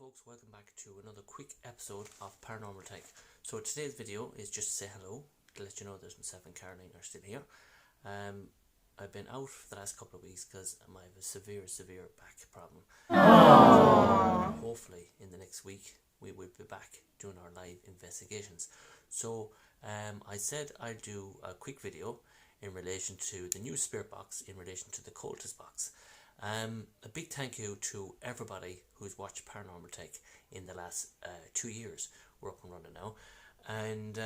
folks, welcome back to another quick episode of Paranormal Tech. So today's video is just to say hello, to let you know that myself and Caroline are still here. I've been out for the last couple of weeks because I have a severe back problem. Hopefully in the next week we will be back doing our live investigations. So I said I'd do a quick video in relation to the new Spirt Box, in relation to the Coultous box. A big thank you to everybody who's watched Paranormal Tech in the last 2 years. We're up and running now, and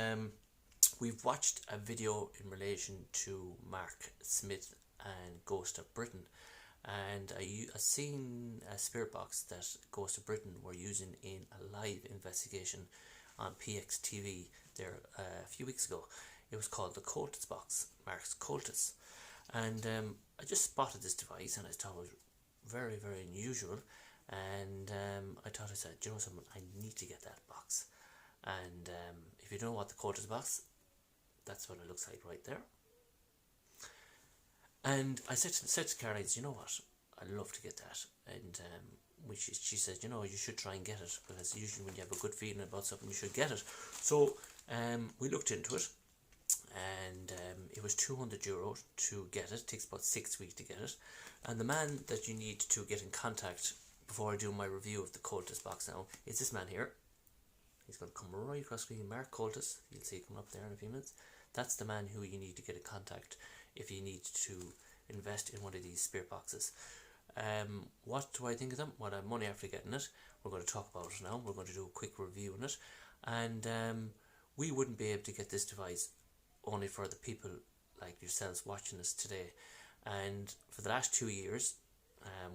we've watched a video in relation to Mark Smith and Ghost of Britain, and I seen a Spirit Box that Ghost of Britain were using in a live investigation on PXTV there a few weeks ago. It was called the Coultous box, Mark's Coultous. And I just spotted this device and I thought it was very unusual, and I said, you know something, I need to get that box. And if you don't know what the Coultous box, that's what it looks like right there. And I said to Caroline, you know what, I'd love to get that. And she said, you know, you should try and get it, because usually when you have a good feeling about something, you should get it. So we looked into it, and it was €200 to get it. It takes about 6 weeks to get it. And the man that you need to get in contact before I do my review of the Coultous box now is this man here. He's going to come right across screen, Mark Coultous. You'll see it coming up there in a few minutes. That's the man who you need to get in contact if you need to invest in one of these Spirit boxes. What do I think of them? Well, I'm only after getting it. We're going to talk about it now. We're going to do a quick review on it. And we wouldn't be able to get this device only for the people like yourselves watching us today. And for the last 2 years,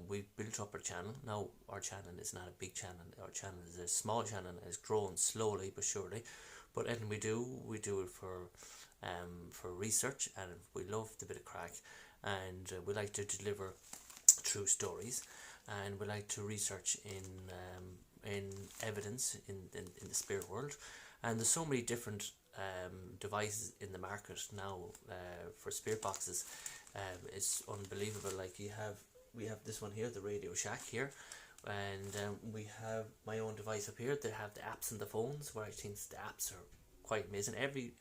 we've built up our channel. Now our channel is not a big channel. Our channel is a small channel and it's growing slowly but surely. But anything we do it for research, and we love the bit of crack, and we like to deliver true stories, and we like to research in evidence in the spirit world. And there's so many different devices in the market now for Spirit boxes. It's unbelievable. Like we have this one here, the Radio Shack here, and we have my own device up here. They have the apps and the phones, where I think the apps are quite amazing. Every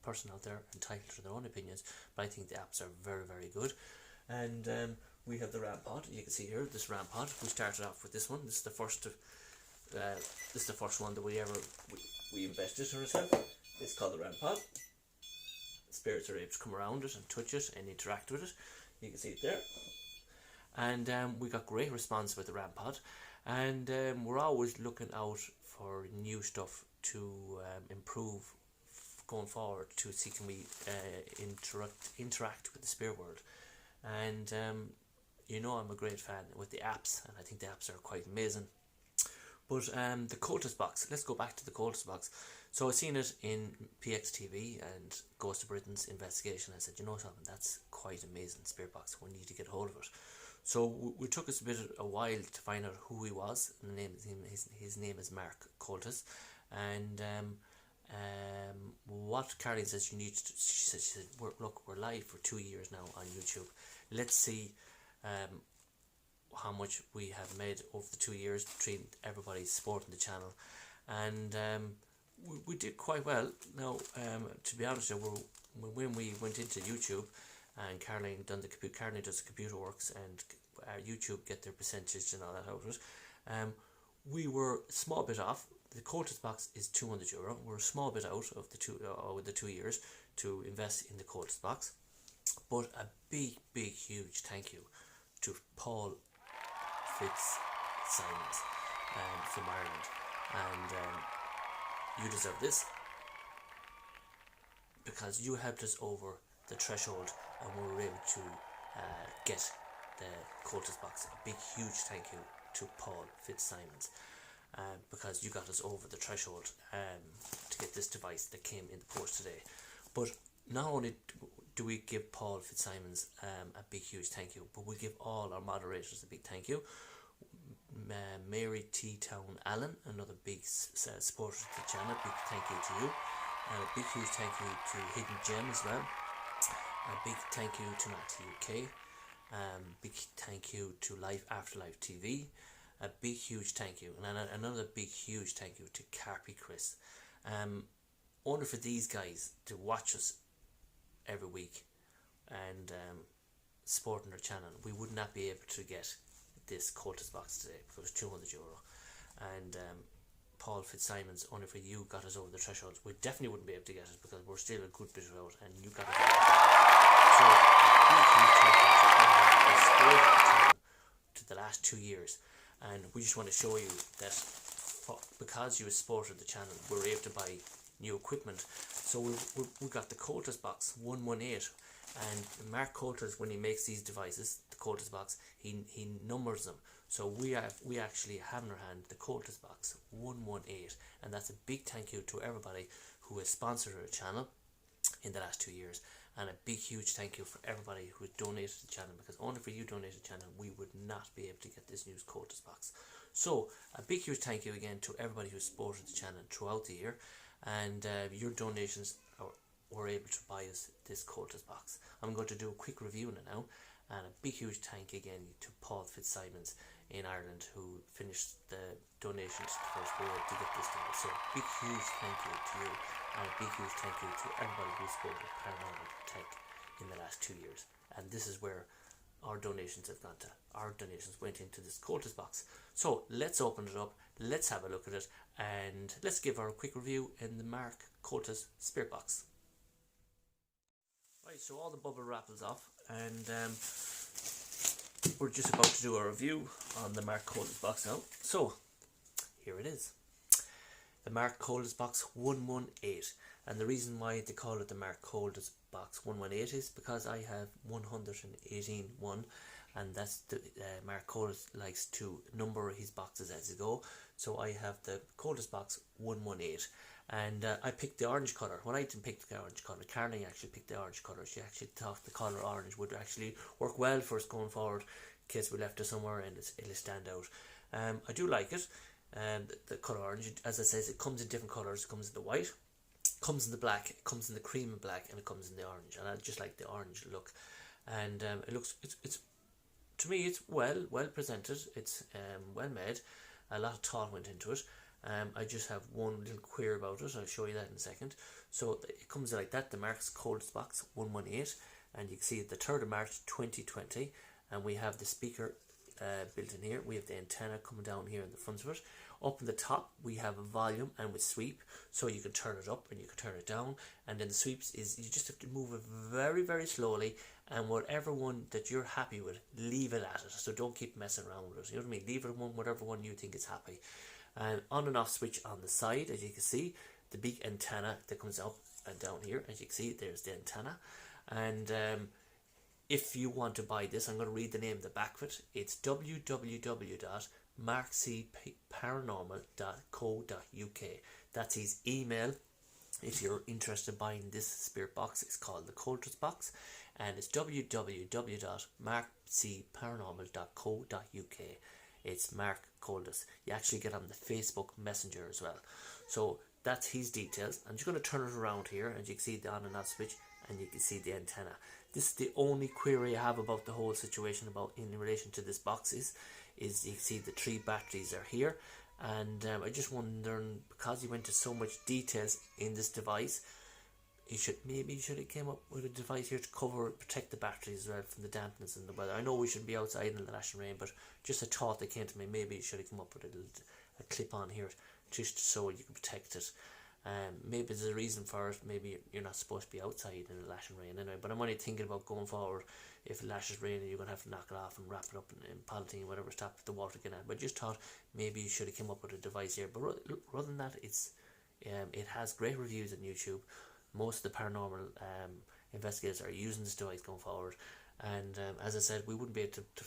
person out there entitled to their own opinions, but I think the apps are very good. And we have the RAM pod. You can see here this RAM pod. We started off with this one. This is the first one that we invested in ourselves. It's called the RAM pod. Spirits are able to come around it and touch it and interact with it. You can see it there. And we got great response with the RAM pod. And we're always looking out for new stuff to improve going forward, to see can we interact with the spirit world. And you know, I'm a great fan with the apps, and I think the apps are quite amazing. But the Coultous box, let's go back to the Coultous box. So I seen it in PXTV and Ghost of Britain's investigation. I said, you know something, that's quite amazing Spirit box. We need to get hold of it. So we took us a while to find out who he was. And his name is Mark Coultous. And what Caroline says you need to, she said, we're live for 2 years now on YouTube. Let's see how much we have made over the 2 years between everybody supporting the channel. And we did quite well. Now, to be honest, when we went into YouTube, and Caroline does the computer works, and YouTube get their percentage and all that out of it, we were a small bit off. The Coultous box is €200. We're a small bit out of the 2 years to invest in the Coultous box. But a big huge thank you to Paul Fitzsimons from Ireland, and you deserve this, because you helped us over the threshold and we were able to get the Coultous box. A big huge thank you to Paul Fitzsimons, because you got us over the threshold to get this device that came in the post today. But not only do we give Paul Fitzsimons a big huge thank you, but we give all our moderators a big thank you. Mary T. Town Allen, another big supporter of the channel, big thank you to you. And a big huge thank you to Hidden Gem as well. A big thank you to Matthew UK. Big thank you to Life Afterlife TV. a big huge thank you, and another big huge thank you to Carpy Chris. Only for these guys to watch us every week and supporting their channel, we would not be able to get this Coultous box today because it was €200. And Paul Fitzsimons, only for you, got us over the threshold. We definitely wouldn't be able to get it because we're still a good bit out, and you got it over. So big thank you to everyone who supported the channel to the last 2 years, and we just want to show you that because you supported the channel, we're able to buy new equipment. So we got the Coultous box 118, and Mark Coultous, when he makes these devices, the Coultous box, he numbers them. So we actually have in our hand the Coultous box 118, and that's a big thank you to everybody who has sponsored our channel in the last 2 years, and a big huge thank you for everybody who donated to the channel, because only for you donated to the channel we would not be able to get this new Coultous box. So a big huge thank you again to everybody who supported the channel throughout the year, and your donations were able to buy us this Coultous box. I'm going to do a quick review on it now, and a big huge thank you again to Paul Fitzsimons in Ireland, who finished the donations for us to get this done. So big huge thank you to you, and a big huge thank you to everybody who supported Paranormal Tech in the last 2 years. And this is where our donations have gone to. Our donations went into this Coultous box. So let's open it up, let's have a look at it, and let's give our quick review in the Mark Coultous Spirt Box. Right, so all the bubble wrap is off, and we're just about to do a review on the Mark Coultous box now. So here it is, the Mark Coultous box 118, and the reason why they call it the Mark Coultous box 118 is because I have 118 one, and that's the Mark Coultous likes to number his boxes as they go. So I have the Coultous box 118, and I picked the orange colour. Well, I didn't pick the orange colour. Carney actually picked the orange colour. She actually thought the colour orange would actually work well for us going forward, in case we left it somewhere and it'll stand out. I do like it, and the colour orange, as I says, it comes in different colours. It comes in the white, comes in the black, it comes in the cream and black, and it comes in the orange. And I just like the orange look, and it looks, it's to me, it's well presented. It's well made. A lot of thought went into it. I just have one little query about it. I'll show you that in a second. So it comes like that, the Mark's Coultous box 118, and you can see it the 3rd of March 2020, and we have the speaker built in here. We have the antenna coming down here in the front of it. Up in the top we have a volume and with sweep, so you can turn it up and you can turn it down, and then the sweeps is you just have to move it very slowly, and whatever one that you're happy with, leave it at it. So don't keep messing around with it, you know what I mean? Leave it one, whatever one you think is happy. And on and off switch on the side, as you can see, the big antenna that comes up and down here, as you can see, there's the antenna. And if you want to buy this, I'm going to read the name of the back of it. It's www.markcparanormal.co.uk. That's his email. If you're interested in buying this Spirt box, it's called the Coultous box, and it's www.markcparanormal.co.uk. It's Mark Coultous. You actually get on the Facebook Messenger as well. So that's his details. I'm just going to turn it around here, and you can see the on and off switch, and you can see the antenna. This is the only query I have about the whole situation about in relation to this box is you can see the 3 batteries are here, and I just wondering, because he went to so much details in this device, he should have came up with a device here to protect the batteries as well from the dampness and the weather. I know we shouldn't be outside in the lashing rain, but just a thought that came to me, maybe you should have come up with a clip on here just so you can protect it. Maybe there's a reason for it. Maybe you're not supposed to be outside in the lashing rain anyway, but I'm only thinking about going forward. If it lashes rain, you're going to have to knock it off and wrap it up in polythene, whatever, stop the water getting out. But just thought maybe you should have come up with a device here. But rather than that, it has great reviews on YouTube. Most of the paranormal investigators are using this device going forward, and as I said, we wouldn't be able to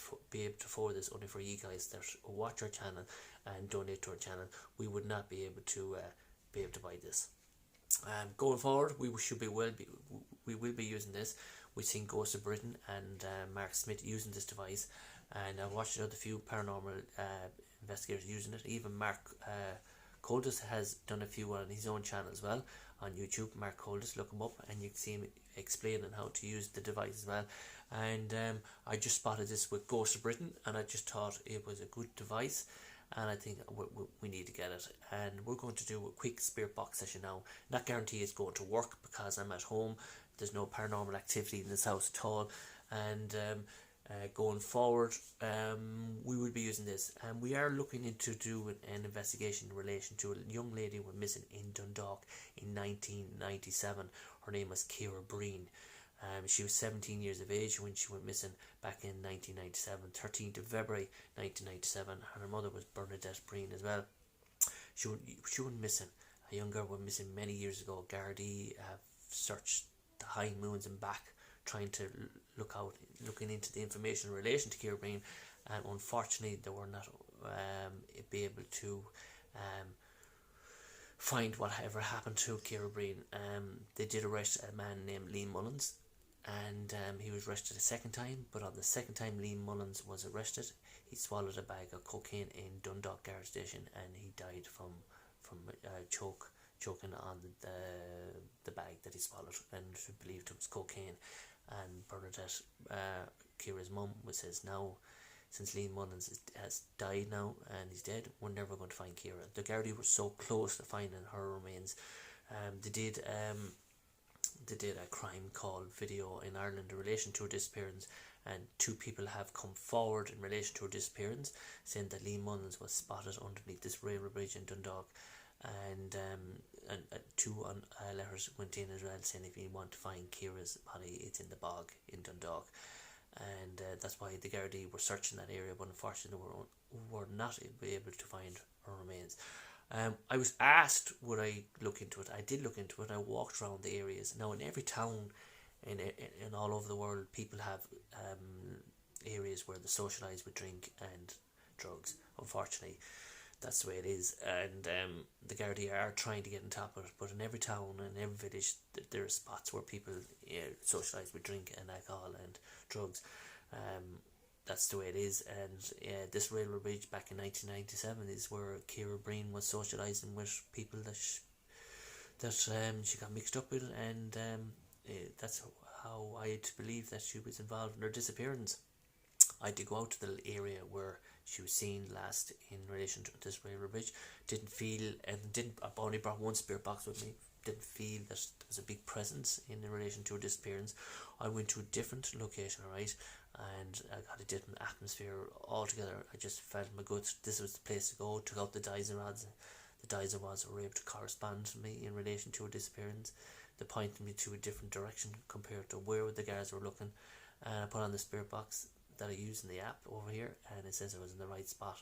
forward this only for you guys that watch our channel and donate to our channel. We would not be able to buy this. Going forward, we will be using this. We've seen Ghosts of Britain and Mark Smith using this device, and I've watched another few paranormal investigators using it. Even Mark Coultous has done a few on his own channel as well. on YouTube, Mark Coultous, look him up, and you can see him explaining how to use the device as well. And I just spotted this with Ghost of Britain, and I just thought it was a good device, and I think we need to get it. And we're going to do a quick Spirit Box session now. Not guarantee it's going to work because I'm at home. There's no paranormal activity in this house at all, and going forward we will be using this, and we are looking into doing an investigation in relation to a young lady who went missing in Dundalk in 1997. Her name was Kira Breen. She was 17 years of age when she went missing back in 1997, 13th of February 1997, and her mother was Bernadette Breen as well. She went missing. A young girl went missing many years ago. Gardaí have searched the high moons and back, trying to looking into the information in relation to Kira Breen, and unfortunately they were not be able to find whatever happened to Kira Breen. They did arrest a man named Liam Mullins, and he was arrested a second time, but on the second time Liam Mullins was arrested, he swallowed a bag of cocaine in Dundalk Guard Station, and he died from choking on the bag that he swallowed, and believed it was cocaine. And Bernadette, Kira's mum, says now, since Liam Mullins has died now and he's dead, we're never going to find Kira. The Gardaí were so close to finding her remains. They did a crime call video in Ireland in relation to her disappearance, and 2 people have come forward in relation to her disappearance, saying that Liam Mullins was spotted underneath this railway bridge in Dundalk, and 2 letters went in as well, saying if you want to find Kira's body, it's in the bog in Dundalk. And that's why the Gardaí were searching that area, but unfortunately were not able to find her remains. I was asked would I look into it. I did look into it. I walked around the areas. Now in every town in all over the world, people have areas where they socialise with drink and drugs. Unfortunately, that's the way it is, and the Gardaí are trying to get on top of it. But in every town and every village, there are spots where people socialise with drink and alcohol and drugs. That's the way it is. And this railway bridge back in 1997 is where Kira Breen was socialising with people that she got mixed up with, and that's how I had to believe that she was involved in her disappearance. I did go out to the area where she was seen last in relation to this railway bridge. I've only brought one Spirit Box with me. Didn't feel that there was a big presence in relation to her disappearance. I went to a different location, right, and I got a different atmosphere altogether. I just felt my guts. This was the place to go. Took out the Dyson rods. The Dyson rods were able to correspond to me in relation to her disappearance. They pointed me to a different direction compared to where the guards were looking, and I put on the Spirit Box that I use in the app over here, and it says I was in the right spot.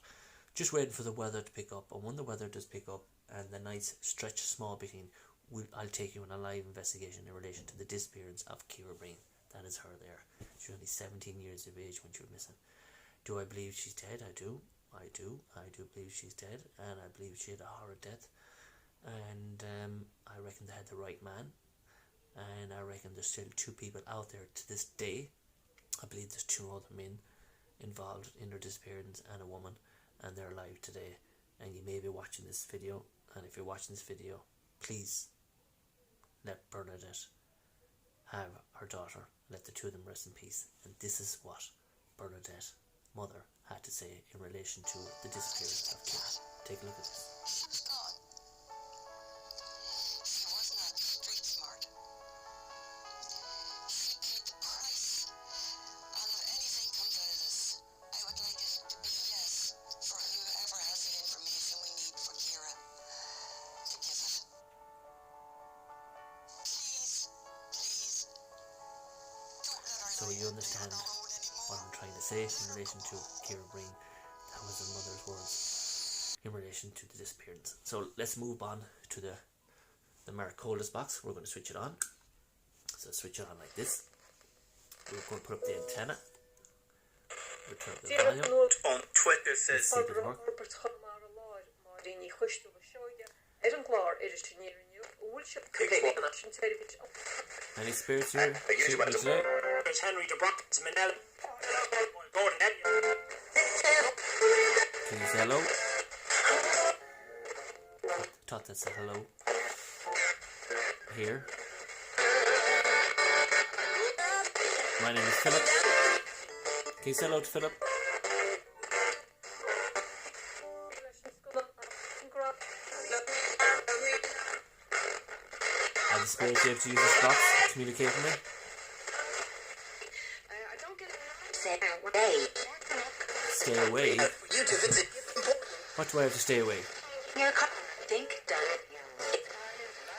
Just waiting for the weather to pick up, and when the weather does pick up and the nights stretch a small bit in, I'll take you on a live investigation in relation to the disappearance of Kira Breen. That is her there. She was only 17 years of age when she was missing. Do I believe she's dead? I do believe she's dead, and I believe she had a horrid death, and I reckon they had the right man, and I reckon there's still 2 people out there to this day. I believe there's 2 other men involved in her disappearance and a woman, and they're alive today. And you may be watching this video, and if you're watching this video, please let Bernadette have her daughter. Let the 2 of them rest in peace. And this is what Bernadette's mother had to say in relation to the disappearance of Kira. Take a look at this. She was gone. She wasn't that street smart. She paid the price. And if anything comes out of this, I would like it to be yes for whoever has the information we need for Kira to give it. Please, please, don't let her So you understand what I'm trying to say in relation to Kira Breen. That was her mother's words in relation to the disappearance. So let's move on to the Mark Coultous box. We're going to switch it on. So switch it on like this. We're going to put up the antenna. We'll turn up the volume. On Twitter says Any spirits here? Today? Henry de Brock's Manel. Can you say hello? I thought that said hello. here. My name is Philip. Can you say hello to Philip? And the Spirit able to use this box to communicate with me? I don't get it. Stay away. Stay away? What do I have to stay away?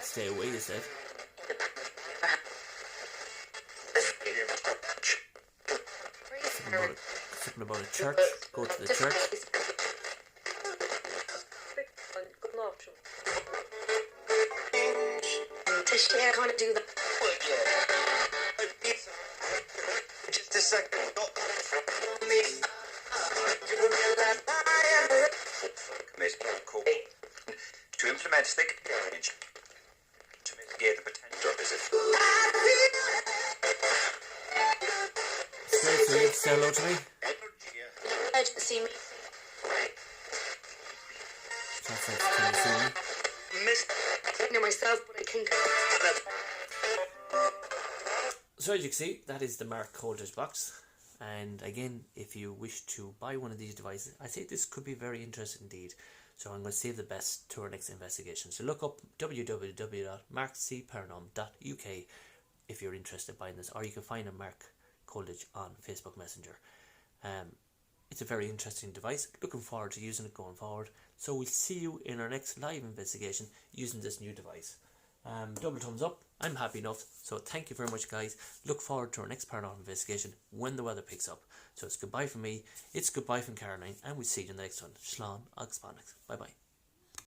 Stay away, you said. Something about a church. Go to the church. To share, how to do that. Just a second. To implement thick drainage to mitigate the potential Spirit, say hello to me. See me. Can you see me? I know myself, but I think. So as you can see, that is the Mark Coultous box. And again, if you wish to buy one of these devices, I think this could be very interesting indeed. So I'm going to save the best to our next investigation. So look up www.markcparanorm.uk if you're interested in buying this, or you can find a Mark Coultous on Facebook Messenger. It's a very interesting device. Looking forward to using it going forward. So we'll see you in our next live investigation using this new device. Double thumbs up. I'm happy enough. So thank you very much, guys. Look forward to our next paranormal investigation when the weather picks up. So it's goodbye from me. It's goodbye from Caroline, and we'll see you in the next one. Shlán agus Bye bye.